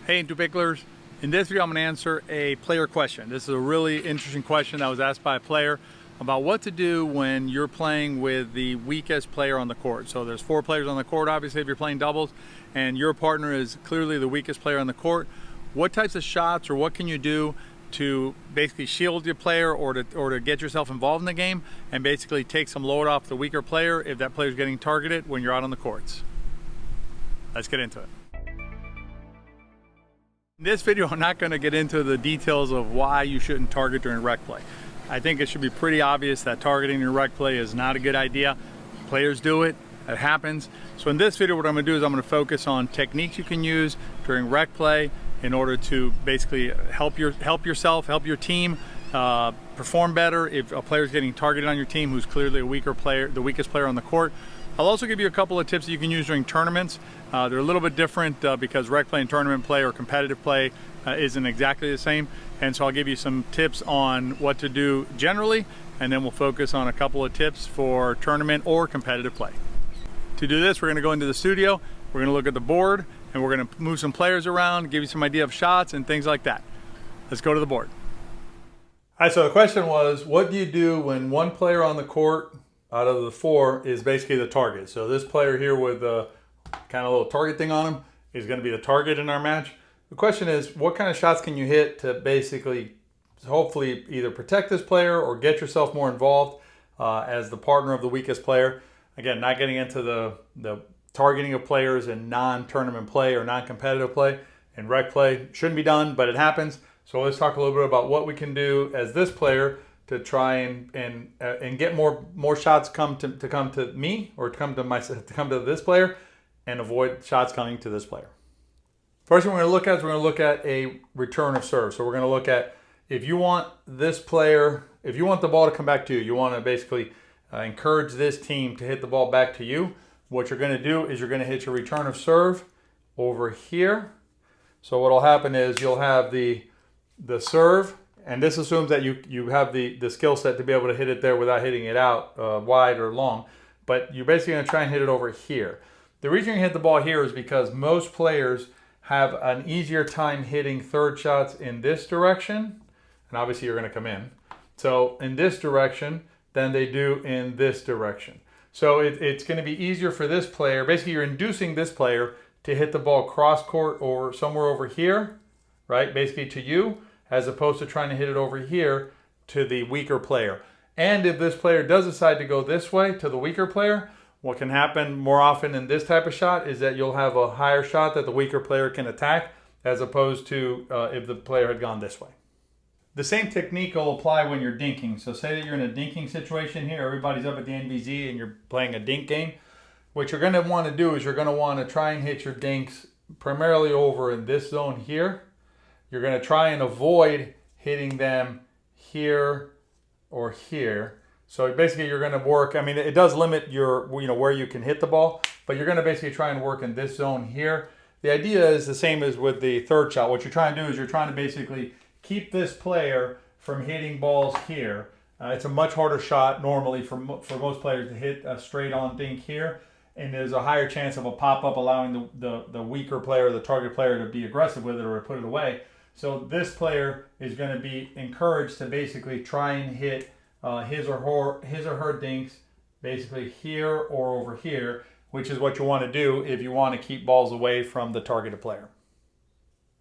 Hey, two picklers. In this video, I'm going to answer a player question. This is a really interesting question that was asked by a player about what to do when you're playing with the weakest player on the court. So there's 4 players on the court, obviously, if you're playing doubles, and your partner is clearly the weakest player on the court. What types of shots or what can you do to basically shield your player or to get yourself involved in the game and basically take some load off the weaker player if that player is getting targeted when you're out on the courts? Let's get into it. In this video, I'm not going to get into the details of why you shouldn't target during rec play. I think it should be pretty obvious that targeting your rec play is not a good idea. Players do it, it happens. So in this video, what I'm going to do is I'm going to focus on techniques you can use during rec play in order to basically help yourself, help your team perform better if a player is getting targeted on your team who's clearly a weaker player, the weakest player on the court. I'll also give you a couple of tips that you can use during tournaments. They're a little bit different because rec play and tournament play or competitive play isn't exactly the same. And so I'll give you some tips on what to do generally, and then we'll focus on a couple of tips for tournament or competitive play. To do this, we're going to go into the studio, we're going to look at the board, and we're going to move some players around, give you some idea of shots and things like that. Let's go to the board. All right, so the question was, what do you do when one player on the court out of the 4 is basically the target? So this player here with the kind of little target thing on him is going to be the target in our match. The question is, what kind of shots can you hit to basically hopefully either protect this player or get yourself more involved as the partner of the weakest player? Again, not getting into the targeting of players in non-tournament play or non-competitive play. And rec play shouldn't be done, but it happens. So let's talk a little bit about what we can do as this player to try and get more shots come to me or to come to this player and avoid shots coming to this player. First thing we're going to look at is we're going to look at a return of serve. So we're going to look at if you want this player, if you want the ball to come back to you, you want to basically encourage this team to hit the ball back to you. What you're going to do is you're going to hit your return of serve over here. So what will happen is you'll have the serve, and this assumes that you have the skill set to be able to hit it there without hitting it out wide or long. But you're basically going to try and hit it over here. The reason you hit the ball here is because most players have an easier time hitting third shots in this direction, and obviously you're going to come in. So in this direction than they do in this direction. So it's going to be easier for this player. Basically, you're inducing this player to hit the ball cross court or somewhere over here, right? Basically to you, as opposed to trying to hit it over here to the weaker player. And if this player does decide to go this way to the weaker player, what can happen more often in this type of shot is that you'll have a higher shot that the weaker player can attack as opposed to if the player had gone this way. The same technique will apply when you're dinking. So say that you're in a dinking situation here, everybody's up at the NVZ and you're playing a dink game. What you're going to want to do is you're going to want to try and hit your dinks primarily over in this zone here. You're going to try and avoid hitting them here or here. So basically you're going to work, I mean, it does limit your, where you can hit the ball, but you're going to basically try and work in this zone here. The idea is the same as with the third shot. What you're trying to do is you're trying to basically keep this player from hitting balls here. It's a much harder shot normally for most players to hit a straight on dink here. And there's a higher chance of a pop-up allowing the weaker player, the target player, to be aggressive with it or put it away. So this player is going to be encouraged to basically try and hit his or her dinks basically here or over here, which is what you want to do if you want to keep balls away from the targeted player.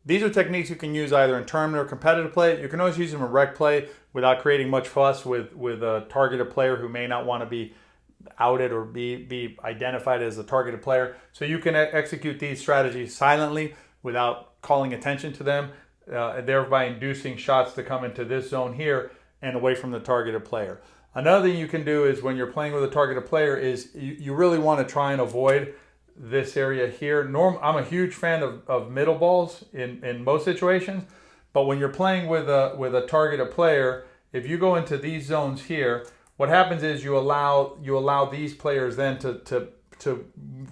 These are techniques you can use either in tournament or competitive play. You can always use them in rec play without creating much fuss with a targeted player who may not want to be outed or be identified as a targeted player. So you can execute these strategies silently without calling attention to them, thereby inducing shots to come into this zone here and away from the targeted player. Another thing you can do is when you're playing with a targeted player is you really want to try and avoid this area here. I'm a huge fan of middle balls in most situations, but when you're playing with a targeted player, if you go into these zones here, what happens is you allow these players then to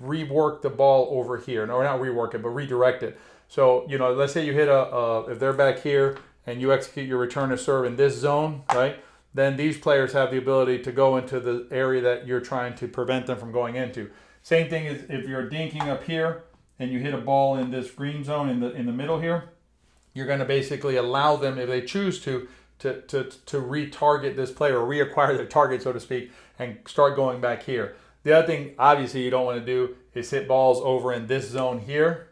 rework the ball over here. No, not rework it, but redirect it. So, let's say you hit if they're back here and you execute your return of serve in this zone, right? Then these players have the ability to go into the area that you're trying to prevent them from going into. Same thing is if you're dinking up here and you hit a ball in this green zone in the middle here, you're going to basically allow them, if they choose to retarget this player or reacquire their target, so to speak, and start going back here. The other thing, obviously, you don't want to do is hit balls over in this zone here,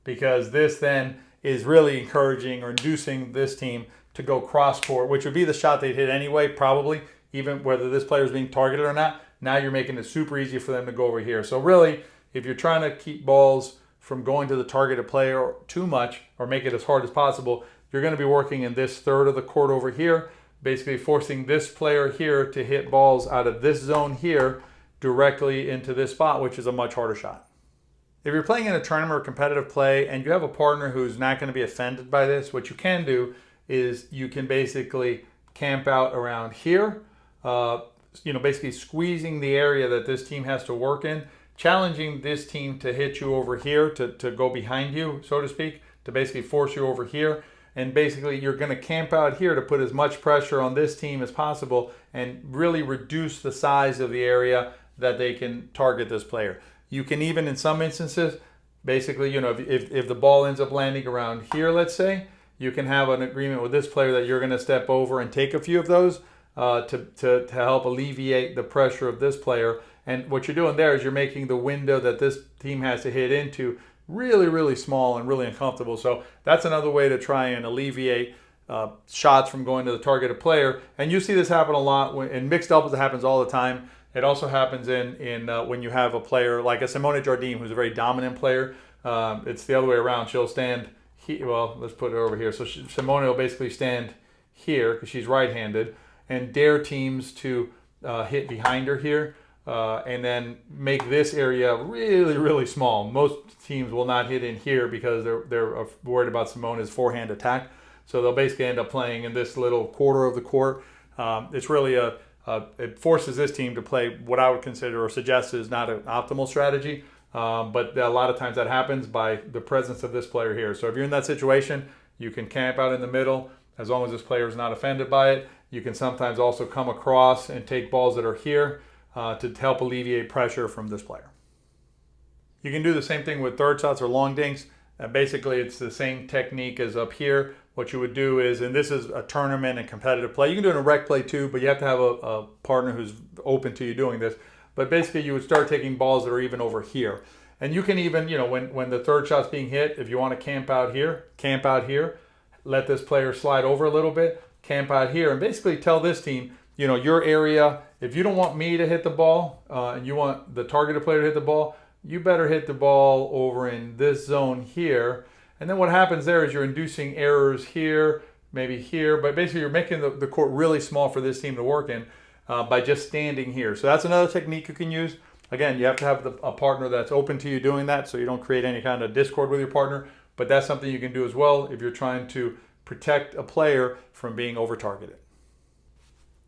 because this then is really encouraging or inducing this team to go cross court, which would be the shot they'd hit anyway, probably, even whether this player is being targeted or not. Now you're making it super easy for them to go over here. So really, if you're trying to keep balls from going to the targeted player too much or make it as hard as possible, you're going to be working in this third of the court over here, basically forcing this player here to hit balls out of this zone here directly into this spot, which is a much harder shot. If you're playing in a tournament or competitive play and you have a partner who's not going to be offended by this, what you can do is you can basically camp out around here, basically squeezing the area that this team has to work in, challenging this team to hit you over here, to go behind you, so to speak, to basically force you over here. And basically you're going to camp out here to put as much pressure on this team as possible and really reduce the size of the area that they can target this player. You can even, in some instances, basically, if the ball ends up landing around here, let's say, you can have an agreement with this player that you're going to step over and take a few of those to help alleviate the pressure of this player. And what you're doing there is you're making the window that this team has to hit into really, really small and really uncomfortable. So that's another way to try and alleviate shots from going to the targeted player. And you see this happen a lot in mixed doubles. It happens all the time. It also happens in when you have a player like a Simone Jardim, who's a very dominant player. It's the other way around. She'll stand here. Well, let's put it over here. So Simone will basically stand here because she's right-handed and dare teams to hit behind her here and then make this area really, really small. Most teams will not hit in here because they're worried about Simone's forehand attack. So they'll basically end up playing in this little quarter of the court. It's really it forces this team to play what I would consider or suggest is not an optimal strategy, but a lot of times that happens by the presence of this player here. So if you're in that situation, you can camp out in the middle as long as this player is not offended by it. You can sometimes also come across and take balls that are here to help alleviate pressure from this player. You can do the same thing with third shots or long dinks. Basically, it's the same technique as up here. What you would do is, and this is a tournament and competitive play. You can do it in rec play too, but you have to have a partner who's open to you doing this. But basically, you would start taking balls that are even over here. And you can even, when the third shot's being hit, if you want to camp out here, let this player slide over a little bit, camp out here, and basically tell this team, your area, if you don't want me to hit the ball and you want the targeted player to hit the ball, you better hit the ball over in this zone here. And then what happens there is you're inducing errors here, maybe here, but basically you're making the court really small for this team to work in by just standing here. So that's another technique you can use. Again, you have to have a partner that's open to you doing that so you don't create any kind of discord with your partner, but that's something you can do as well if you're trying to protect a player from being over-targeted.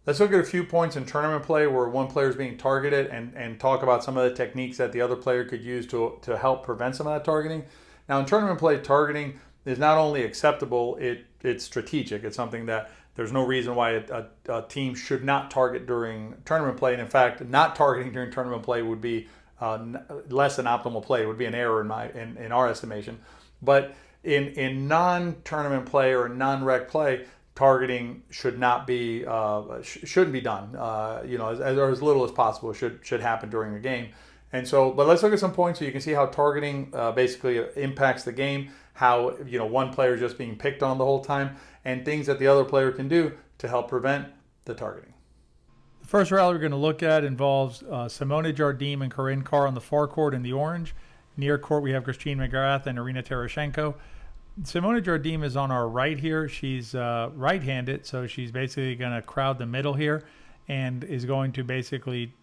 Let's look at a few points in tournament play where one player is being targeted and talk about some of the techniques that the other player could use to help prevent some of that targeting. Now, in tournament play, targeting is not only acceptable, it's strategic. It's something that there's no reason why a team should not target during tournament play. And in fact, not targeting during tournament play would be less than optimal play. It would be an error in our estimation. But in non-tournament play or non-rec play, targeting shouldn't be done. As little as possible should happen during a game. And so, but let's look at some points so you can see how targeting basically impacts the game, how one player is just being picked on the whole time, and things that the other player can do to help prevent the targeting. The first rally we're going to look at involves Simone Jardim and Carr on the far court in the orange. Near court we have Christine McGrath and Irina Tereschenko. Simone Jardim is on our right here. She's right-handed, so she's basically going to crowd the middle here and is going to basically,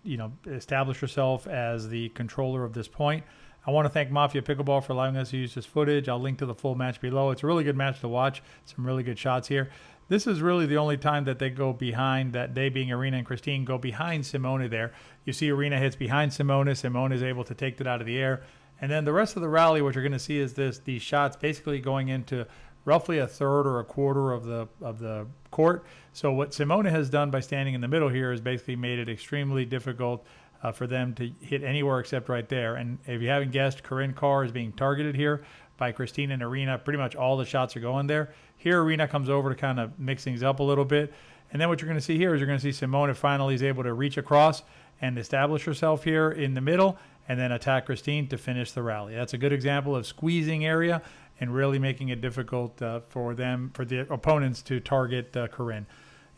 establish herself as the controller of this point. I want to thank Mafia Pickleball for allowing us to use this footage. I'll link to the full match below. It's a really good match to watch. Some really good shots here. This is really the only time that they go behind, that they being Irina and Christine, go behind Simone there. You see Irina hits behind Simone. Simone is able to take it out of the air. And then the rest of the rally, what you're going to see is these shots basically going into roughly a third or a quarter of the court. So what Simone has done by standing in the middle here is basically made it extremely difficult for them to hit anywhere except right there. And if you haven't guessed, Carr is being targeted here by Christine and Arena. Pretty much all the shots are going there. Here, Arena comes over to kind of mix things up a little bit. And then what you're going to see here is you're going to see Simone finally is able to reach across and establish herself here in the middle and then attack Christine to finish the rally. That's a good example of squeezing area and really making it difficult for the opponents to target Corinne.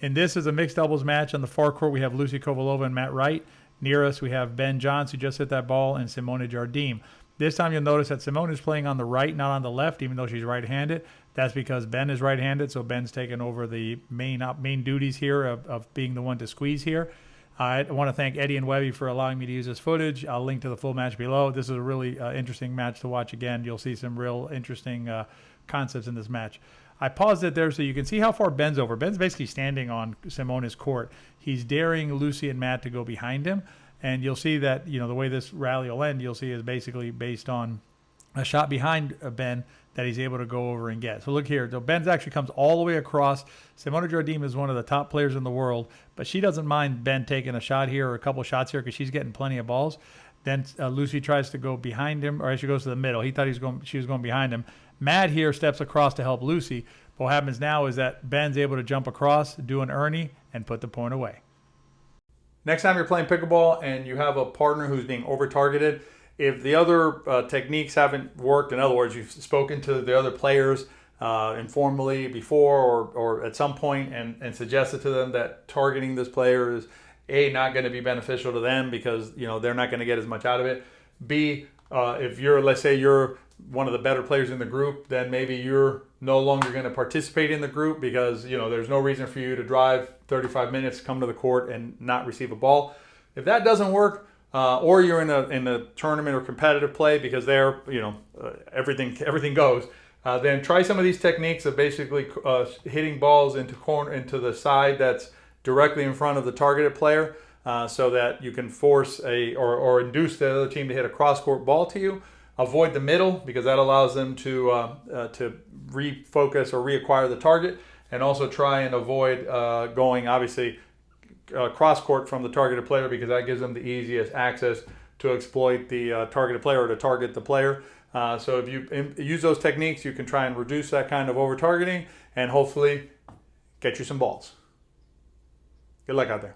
And this is a mixed doubles match. On the far court, we have Lucy Kovalova and Matt Wright. Near us, we have Ben Johns, who just hit that ball, and Simone Jardim. This time you'll notice that Simone is playing on the right, not on the left, even though she's right-handed. That's because Ben is right-handed, so Ben's taken over the main duties here of being the one to squeeze here. I want to thank Eddie and Webby for allowing me to use this footage. I'll link to the full match below. This is a really interesting match to watch again. You'll see some real interesting concepts in this match. I paused it there so you can see how far Ben's over. Ben's basically standing on Simone's court. He's daring Lucy and Matt to go behind him. And you'll see that, the way this rally will end, you'll see is basically based on a shot behind Ben that he's able to go over and get. So look here. So Ben's actually comes all the way across. Simone Jardim is one of the top players in the world, but she doesn't mind Ben taking a shot here or a couple shots here because she's getting plenty of balls. Then Lucy tries to go behind him, or actually goes to the middle. He thought she was going behind him. Matt here steps across to help Lucy. But what happens now is that Ben's able to jump across, do an Ernie, and put the point away. Next time you're playing pickleball and you have a partner who's being over-targeted, if the other techniques haven't worked, in other words, you've spoken to the other players informally before or at some point and suggested to them that targeting this player is A, not going to be beneficial to them because they're not going to get as much out of it. B, if let's say you're one of the better players in the group, then maybe you're no longer going to participate in the group because there's no reason for you to drive 35 minutes, come to the court and not receive a ball. If that doesn't work, or you're in a tournament or competitive play because there everything goes, then try some of these techniques of basically hitting balls into the side that's directly in front of the targeted player, so that you can force or induce the other team to hit a cross-court ball to you. Avoid the middle because that allows them to refocus or reacquire the target, and also try and avoid going obviously cross-court from the targeted player because that gives them the easiest access to exploit the targeted player or to target the player. So if you use those techniques, you can try and reduce that kind of over-targeting and hopefully get you some balls. Good luck out there.